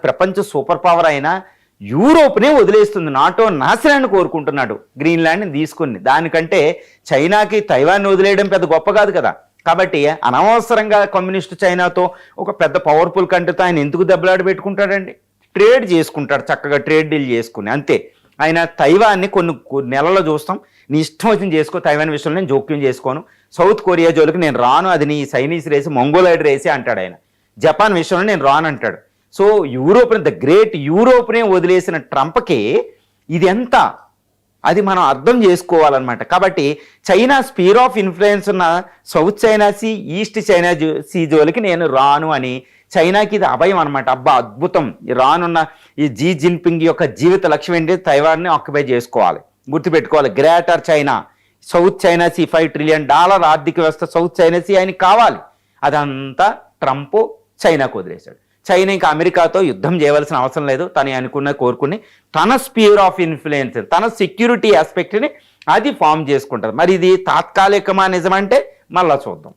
ప్రపంచ super power అయినా యూరోప్నే వదిలేస్తుంది, నాటో నాశనాన్ని కోరుకుంటున్నాడు గ్రీన్లాండ్ని తీసుకుని. దానికంటే చైనాకి తైవాన్ని వదిలేయడం పెద్ద గొప్ప కాదు కదా. కాబట్టి అనవసరంగా కమ్యూనిస్టు చైనాతో ఒక పెద్ద పవర్ఫుల్ కంట్రీతో ఆయన ఎందుకు దెబ్బలాట పెట్టుకుంటాడండి? ట్రేడ్ చేసుకుంటాడు, చక్కగా ట్రేడ్ డీల్ చేసుకుని అంతే. ఆయన తైవాన్ని కొన్ని నెలల్లో చూస్తాం, నీ ఇష్టం వచ్చింది చేసుకో, తైవాన్ విషయంలో నేను జోక్యం చేసుకోను, సౌత్ కొరియా జోలికి నేను రాను, అది నీ చైనీస్ రేసి మంగోలాయిడ్ రేసి అంటాడు ఆయన. జపాన్ విషయంలో నేను రాను అంటాడు. సో యూరోప్ని, ద గ్రేట్ యూరోప్నే వదిలేసిన ట్రంప్కి ఇది ఎంత, అది మనం అర్థం చేసుకోవాలన్నమాట. కాబట్టి చైనా స్పీర్ ఆఫ్ ఇన్ఫ్లుయెన్స్ ఉన్న south China sea, east China sea జోలికి నేను రాను అని చైనాకి ఇది అభయం అనమాట. అబ్బా అద్భుతం, రానున్న ఈ జీ జిన్పింగ్ యొక్క జీవిత లక్ష్యం ఏంటి? తైవాన్ని ఆక్యుపై చేసుకోవాలి, గుర్తుపెట్టుకోవాలి. Greater China, south China sea, $5 trillion ఆర్థిక వ్యవస్థ సౌత్ చైనా సీ ఆయనకి కావాలి. అదంతా ట్రంప్ చైనాకు వదిలేశాడు. చైనా ఇంకా అమెరికాతో యుద్ధం చేయవలసిన అవసరం లేదు, తను అనుకున్న కోరుకుని తన స్పియర్ ఆఫ్ ఇన్ఫ్లుయెన్స్, తన సెక్యూరిటీ ఆస్పెక్ట్ని అది ఫామ్ చేసుకుంటుంది. మరి ఇది తాత్కాలికమా నిజమంటే మళ్ళా చూద్దాం.